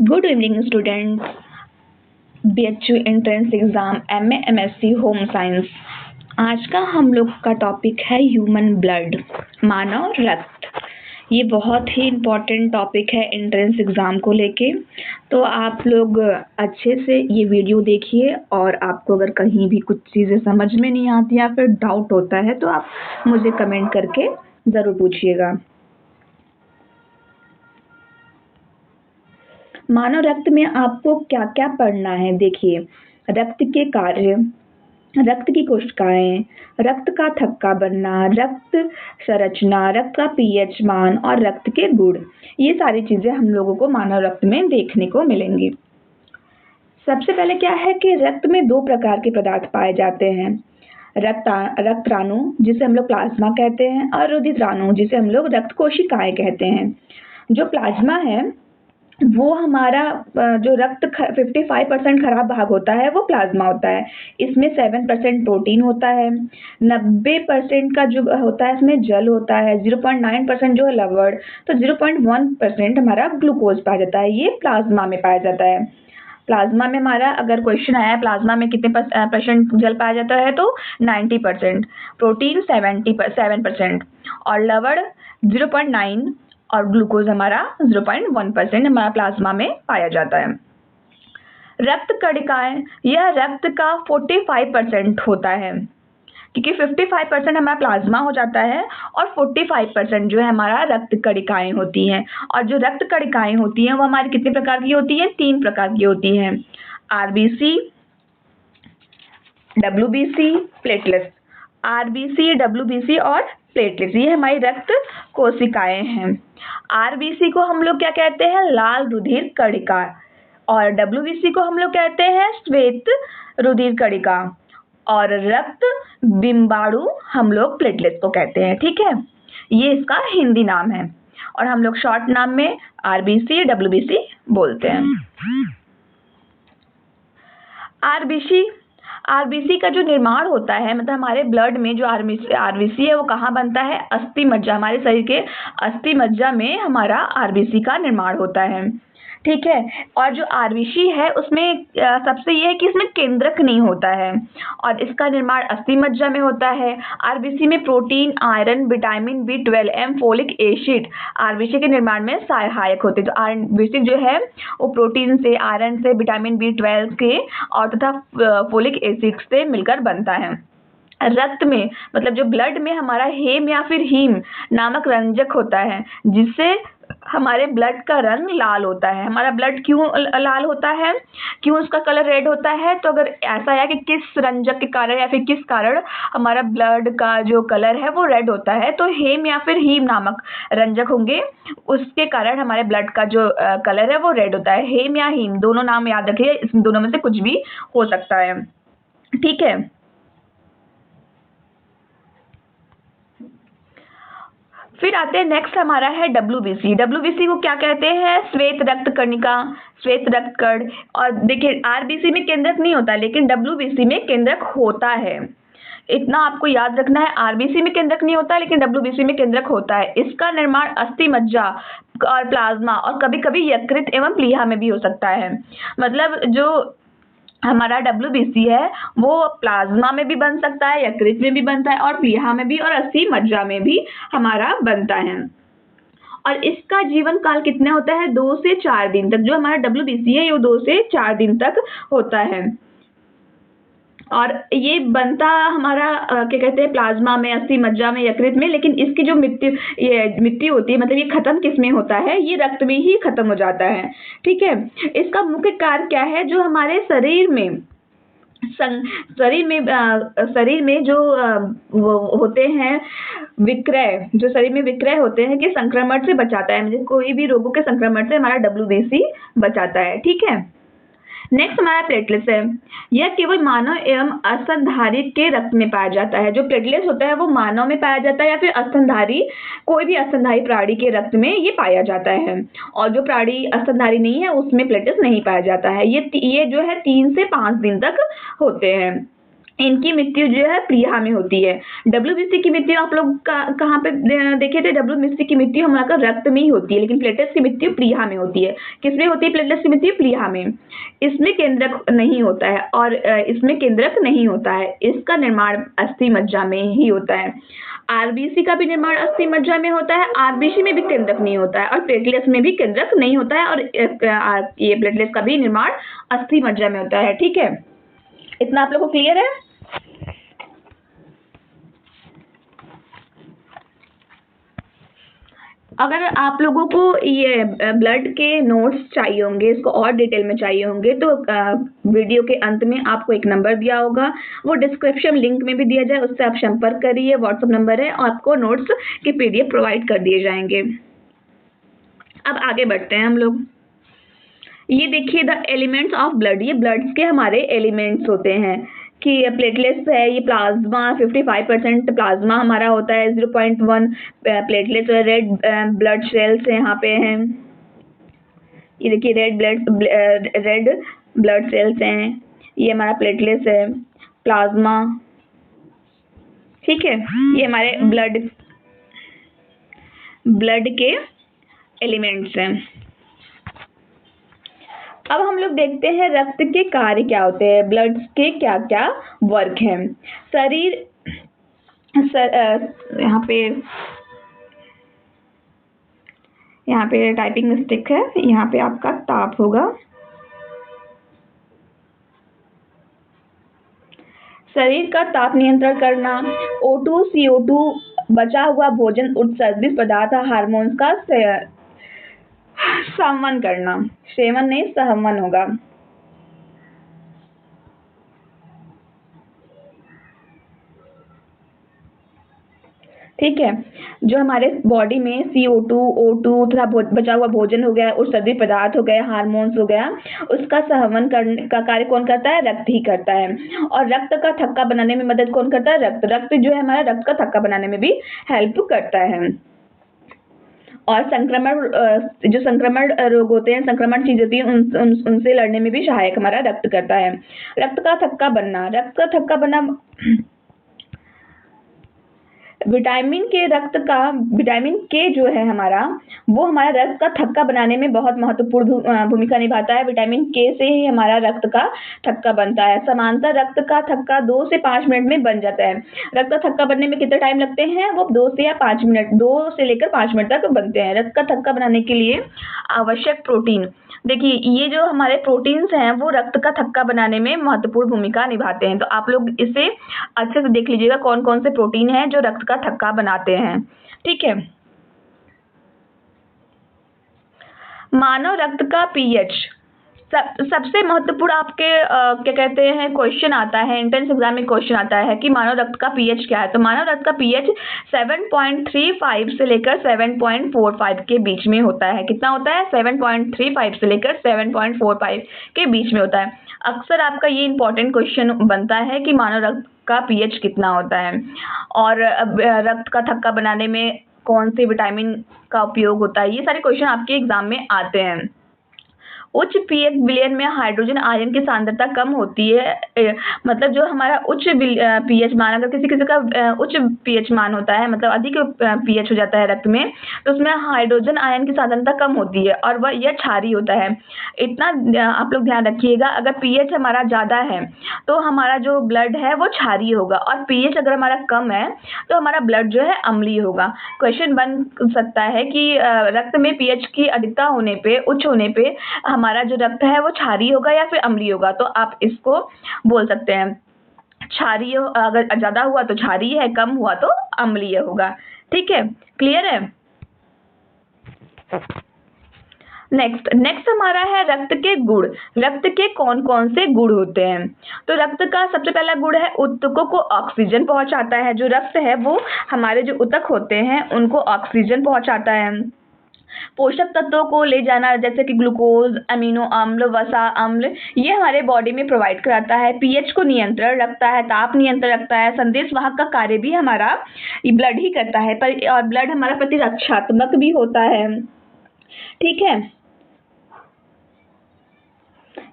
Good evening students. BHU entrance exam MA MSc home science. आज का हम लोग का टॉपिक है ह्यूमन ब्लड, मानव रक्त। ये बहुत ही इम्पॉर्टेंट टॉपिक है एंट्रेंस एग्ज़ाम को लेके। तो आप लोग अच्छे से ये वीडियो देखिए, और आपको अगर कहीं भी कुछ चीज़ें समझ में नहीं आती या फिर डाउट होता है तो आप मुझे कमेंट करके ज़रूर पूछिएगा। मानव रक्त में आपको क्या क्या पढ़ना है, देखिए। रक्त के कार्य, रक्त की कोशिकाएं, रक्त का थक्का बनना, रक्त संरचना, रक्त का पीएच मान और रक्त के गुण, ये सारी चीजें हम लोगों को मानव रक्त में देखने को मिलेंगी। सबसे पहले क्या है कि रक्त में दो प्रकार के पदार्थ पाए जाते हैं। रक्ताणु जिसे हम लोग प्लाज्मा कहते हैं, और रुधिराणु जिसे हम लोग रक्त कोशिकाएं कहते हैं। जो प्लाज्मा है वो हमारा जो रक्त 55% खराब भाग होता है वो प्लाज्मा होता है। इसमें 7% प्रोटीन होता है, 90% का जो होता है इसमें जल होता है, 0.9% जो है लवण, तो 0.1% हमारा ग्लूकोज पाया जाता है। ये प्लाज्मा में पाया जाता है। प्लाज्मा में हमारा अगर क्वेश्चन आया प्लाज्मा में कितने % जल पाया जाता है, तो 90%, प्रोटीन 77% और लवण 0.9 और ग्लूकोज हमारा 0.1% हमारा प्लाज्मा में पाया जाता है। रक्त कणिकाएं, यह रक्त का 45% होता है, क्योंकि 55% हमारा प्लाज्मा हो जाता है और 45% जो है हमारा रक्त कणिकाएं होती हैं। और जो रक्त कणिकाएं होती हैं वो हमारी कितने प्रकार की होती हैं? 3 प्रकार की होती हैं। RBC, WBC, platelets. RBC, WBC और प्लेटलेट्स, ये हमारी रक्त कोशिकाएं हैं। आरबीसी को हम लोग क्या कहते हैं? लाल रुधिर कणिका। और डब्ल्यूबीसी को हम लोग कहते हैं श्वेत रुधिर कणिका। और रक्त बिंबाणु हम लोग प्लेटलेट्स को कहते हैं। ठीक है, ये इसका हिंदी नाम है, और हम लोग शॉर्ट नाम में आरबीसी, डब्ल्यूबीसी बोलते हैं। आरबीसी का जो निर्माण होता है, मतलब हमारे ब्लड में जो आरबीसी है वो कहाँ बनता है? अस्थि मज्जा, हमारे शरीर के अस्थि मज्जा में हमारा आरबीसी का निर्माण होता है। ठीक है, और जो आरबीसी है उसमें सबसे ये है कि इसमें केंद्रक नहीं होता है, और इसका निर्माण अस्थि मज्जा में होता है। आरबीसी में protein, iron, vitamin B12, folic acid RBC के निर्माण में सहायक होते हैं। तो आरबीसी जो है वो प्रोटीन से, आयरन से, विटामिन B12 के और तथा फोलिक एसिड से मिलकर बनता है। रक्त में, मतलब जो ब्लड में हमारा हेम या फिर हीम नामक रंजक होता है, जिससे हमारे ब्लड का रंग लाल होता है। हमारा ब्लड क्यों लाल होता है, क्यों उसका कलर रेड होता है? तो अगर ऐसा है कि किस रंजक के कारण या फिर किस कारण हमारा ब्लड का जो कलर है वो रेड होता है, तो हेम या फिर हीम नामक रंजक होंगे, उसके कारण हमारे ब्लड का जो कलर है वो रेड होता है। हेम या हीम दोनों नाम याद रखिए, इन दोनों में से कुछ भी हो सकता है। ठीक है, फिर आते हैं नेक्स्ट हमारा है डब्ल्यूबीसी। डब्ल्यूबीसी को क्या कहते हैं? श्वेत रक्त कणिका, श्वेत रक्त कण। और देखिए आरबीसी में केंद्रक नहीं होता, लेकिन डब्ल्यूबीसी में केंद्रक होता है। इतना आपको याद रखना है, आरबीसी में केंद्रक नहीं होता लेकिन डब्ल्यूबीसी में केंद्रक होता है। इसका निर्माण अस्थि मज्जा और प्लाज्मा और कभी कभी यकृत एवं प्लीहा में भी हो सकता है। मतलब जो हमारा डब्ल्यूबीसी है वो प्लाज्मा में भी बन सकता है, यकृत में भी बनता है, और प्लीहा में भी, और अस्थि मज्जा में भी हमारा बनता है। और इसका जीवन काल कितना होता है? 2 से 4 दिन तक। जो हमारा डब्ल्यूबीसी है ये 2 से 4 दिन तक होता है, और ये बनता हमारा क्या कहते हैं, प्लाज्मा में, अस्थि मज्जा में, यकृत में। लेकिन इसकी जो मृत्यु होती है, मतलब ये खत्म किस में होता है? ये रक्त में ही खत्म हो जाता है। ठीक है, इसका मुख्य कार्य क्या है? जो हमारे शरीर में जो वो होते हैं विक्रय, जो शरीर में विक्रय होते हैं, कि संक्रमण से बचाता है, मतलब कोई भी रोगों के संक्रमण से हमारा डब्ल्यूबीसी बचाता है। ठीक है, नेक्स्ट हमारा प्लेटलेट्स है। यह केवल मानव एवं स्तनधारी के रक्त में पाया जाता है। जो प्लेटलेट्स होता है वो मानव में पाया जाता है या फिर स्तनधारी, कोई भी स्तनधारी प्राणी के रक्त में ये पाया जाता है। और जो प्राणी स्तनधारी नहीं है उसमें प्लेटलेट्स नहीं पाया जाता है। ये जो है 3 से 5 दिन तक होते हैं। इनकी मृत्यु जो है प्लीहा में होती है। डब्ल्यूबीसी की मृत्यु आप लोग कहाँ पे देखे थे? डब्ल्यूबीसी की मृत्यु हमारा रक्त में ही होती है, लेकिन प्लेटलेट्स की मृत्यु प्लीहा में होती है। किसमें होती है प्लेटलेट्स की मृत्यु? प्लीहा में। इसमें केंद्रक नहीं होता है और इसमें केंद्रक नहीं होता है। इसका निर्माण अस्थि मज्जा में ही होता है। आरबीसी का भी निर्माण अस्थि मज्जा में होता है, आरबीसी में भी केंद्रक नहीं होता है और प्लेटलेट्स में भी केंद्रक नहीं होता है, और ये प्लेटलेट्स का भी निर्माण अस्थि मज्जा में होता है। ठीक है, इतना आप लोगों को क्लियर है? अगर आप लोगों को ये ब्लड के नोट्स चाहिए होंगे, इसको और डिटेल में चाहिए होंगे, तो वीडियो के अंत में आपको एक नंबर दिया होगा, वो डिस्क्रिप्शन लिंक में भी दिया जाए, उससे आप संपर्क करिए। व्हाट्सएप नंबर है और आपको नोट्स के पीडीएफ प्रोवाइड कर दिए जाएंगे। अब आगे बढ़ते हैं हम लोग। ये देखिए द एलिमेंट्स ऑफ ब्लड, ये ब्लड के हमारे एलिमेंट्स होते हैं कि प्लेटलेट्स है, ये प्लाज्मा 55% प्लाज्मा हमारा होता है, 0.1 प्लेटलेट्स, रेड ब्लड सेल्स यहाँ पे हैं। ये देखिए रेड ब्लड सेल्स हैं, ये हमारा प्लेटलेट्स है, प्लाज्मा। ठीक है, ये हमारे ब्लड के एलिमेंट्स हैं। अब हम लोग देखते हैं रक्त के कार्य क्या होते हैं, ब्लड के क्या क्या वर्क हैं। शरीर यहाँ पे टाइपिंग मिस्टेक है, यहाँ पे आपका ताप होगा। शरीर का ताप नियंत्रण करना, O2 CO2 बचा हुआ भोजन, उत्सर्जित पदार्थ, हार्मोन्स का संवहन करना, सेवन नहीं संवहन होगा। ठीक है, जो हमारे बॉडी में CO2 O2 तथा बचा हुआ भोजन हो गया, उत्सर्जित पदार्थ हो गया, हार्मोन्स हो गया, उसका संवहन करने का कार्य कौन करता है? रक्त ही करता है। और रक्त का थक्का बनाने में मदद कौन करता है? रक्त जो है हमारा रक्त का थक्का बनाने में भी हेल्प करता है। और जो संक्रमण रोग होते हैं, संक्रमण चीज होती है, उनसे लड़ने में भी सहायक हमारा रक्त करता है। रक्त का थक्का बनना विटामिन के जो है हमारा, वो हमारा रक्त का थक्का बनाने में बहुत महत्वपूर्ण भूमिका निभाता है। विटामिन के से ही हमारा रक्त का थक्का बनता है। समांतर रक्त का थक्का 2 से 5 मिनट में बन जाता है। रक्त का थक्का बनने में कितना टाइम लगते हैं? वो 2 से लेकर 5 मिनट तक बनते हैं। रक्त का थक्का बनाने के लिए आवश्यक प्रोटीन, देखिए ये जो हमारे प्रोटीन्स हैं वो रक्त का थक्का बनाने में महत्वपूर्ण भूमिका निभाते हैं। तो आप लोग इसे अच्छे से देख लीजिएगा कौन कौन से प्रोटीन हैं जो रक्त का थक्का बनाते हैं। ठीक है, मानव रक्त का पीएच सबसे महत्वपूर्ण आपके क्या कहते हैं क्वेश्चन आता है, एंट्रेंस एग्जाम में क्वेश्चन आता है कि मानव रक्त का पीएच क्या है। तो मानव रक्त का पीएच 7.35 से लेकर 7.45 के बीच में होता है। कितना होता है? 7.35 से लेकर 7.45 के बीच में होता है। अक्सर आपका ये इंपॉर्टेंट क्वेश्चन बनता है कि मानव रक्त का पीएच कितना होता है, और रक्त का थक्का बनाने में कौन से विटामिन का उपयोग होता है। ये सारे क्वेश्चन आपके एग्जाम में आते हैं। उच्च पीएच विलयन में हाइड्रोजन आयन की सांद्रता कम होती है। मतलब जो हमारा उच्च पीएच मान, अगर किसी का उच्च पीएच मान होता है, मतलब अधिक पीएच हो जाता है रक्त में, तो उसमें हाइड्रोजन आयन की सांद्रता कम होती है और वह यह क्षारीय होता है। इतना आप लोग ध्यान रखिएगा, अगर पीएच हमारा ज़्यादा है तो हमारा जो ब्लड है वो क्षारीय होगा, और पीएच अगर हमारा कम है तो हमारा ब्लड जो है अम्लीय होगा। क्वेश्चन बन सकता है कि रक्त में पीएच की अधिकता होने पे, उच्च होने पे हमारा जो रक्त है वो क्षारीय होगा या फिर अम्लीय होगा। तो आप इसको बोल सकते हैं क्षारीय, अगर ज्यादा हुआ तो क्षारीय है, कम हुआ तो अम्लीय होगा। ठीक है, क्लियर है? नेक्स्ट हमारा है रक्त के गुण। रक्त के कौन कौन से गुण होते हैं? तो रक्त का सबसे पहला गुण है ऊतकों को ऑक्सीजन पहुंचाता है। जो रक्त है वो हमारे जो ऊतक होते हैं उनको ऑक्सीजन पहुंचाता है। पोषक तत्वों को ले जाना, जैसे कि ग्लूकोज, अमीनो अम्ल, वसा अम्ल, ये हमारे बॉडी में प्रोवाइड कराता है। पीएच को नियंत्रण रखता है, ताप नियंत्रण रखता है। संदेश वाहक का कार्य भी हमारा ब्लड ही करता है, और ब्लड हमारा प्रतिरक्षात्मक भी होता है। ठीक है,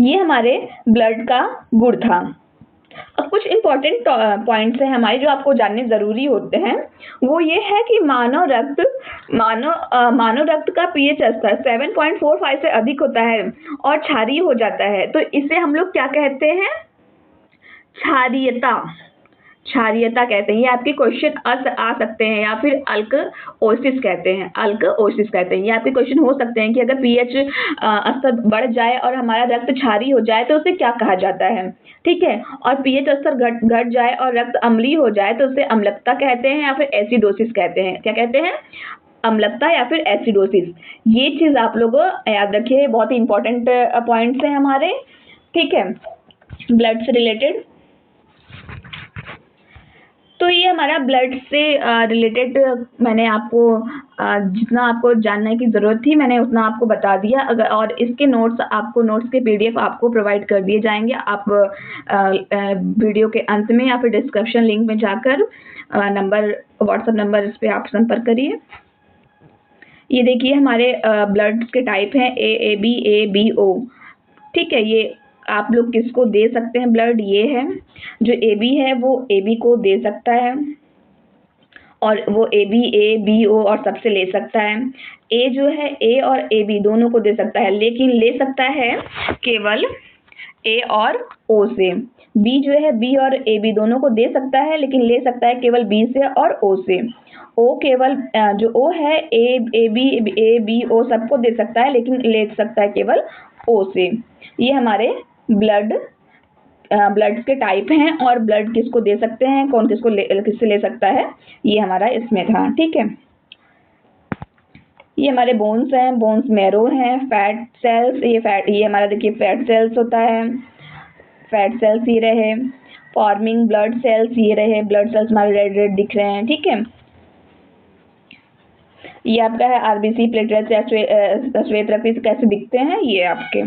ये हमारे ब्लड का गुण था। अब कुछ इम्पोर्टेंट पॉइंट्स हैं हमारे जो आपको जानने ज़रूरी होते हैं। वो ये है कि मानव रक्त का पीएच स्तर 7.45 से अधिक होता है और क्षारीय हो जाता है, तो इसे हम लोग क्या कहते हैं? क्षारीयता कहते हैं। ये आपके क्वेश्चन आ सकते हैं, या फिर अल्कोसिस कहते हैं। ये आपके क्वेश्चन हो सकते हैं कि अगर पीएच स्तर बढ़ जाए और हमारा रक्त क्षारीय हो जाए तो उसे क्या कहा जाता है, ठीक है। और पीएच स्तर घट जाए और रक्त अम्लीय हो जाए तो उसे अम्लता कहते हैं या फिर एसिडोसिस कहते हैं। क्या कहते हैं? अम्लता या फिर एसिडोसिस। ये चीज़ आप लोग याद रखिए, बहुत ही इंपॉर्टेंट पॉइंट्स हैं हमारे, ठीक है, ब्लड से रिलेटेड। तो ये हमारा ब्लड से रिलेटेड मैंने आपको जितना आपको जानने की ज़रूरत थी मैंने उतना आपको बता दिया। अगर और इसके नोट्स के पीडीएफ आपको प्रोवाइड कर दिए जाएंगे। आप वीडियो के अंत में या फिर डिस्क्रिप्शन लिंक में जाकर व्हाट्सएप नंबर इस पर आप संपर्क करिए। ये देखिए हमारे ब्लड के टाइप हैं A B A B O, ठीक है। ये आप लोग किसको दे सकते हैं ब्लड? ये है जो ए बी है वो ए बी को दे सकता है, और वो ए बी ओ और सबसे ले सकता है। ए जो है ए और ए बी दोनों को दे सकता है, लेकिन ले सकता है केवल ए और ओ से। बी जो है बी और ए बी दोनों को दे सकता है, लेकिन ले सकता है केवल बी से और ओ से। ओ केवल जो ओ है ए बी ओ सबको दे सकता है, लेकिन ले सकता है केवल ओ से। ये हमारे ब्लड के टाइप हैं, और ब्लड किसको दे सकते हैं, कौन किससे ले सकता है, ये हमारा इसमें था, ठीक है। ये हमारे बोन्स हैं, बोन्स मैरो हैं, फैट सेल्स, ये हमारा देखिए फैट सेल्स होता है, फैट सेल्स ये रहे, फॉर्मिंग ब्लड सेल्स ये रहे, ब्लड सेल्स हमारे रेड रेड दिख रहे हैं, ठीक है। ये आपका है आरबीसी, प्लेटलेट्स या श्वेत रक्त कैसे दिखते हैं ये आपके।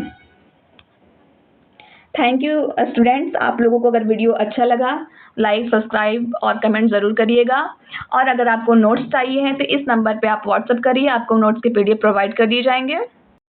Thank you students. आप लोगों को अगर वीडियो अच्छा लगा लाइक, सब्सक्राइब और कमेंट ज़रूर करिएगा। और अगर आपको नोट्स चाहिए हैं तो इस नंबर पे आप व्हाट्सएप करिए, आपको नोट्स के पीडीएफ प्रोवाइड कर दिए जाएंगे।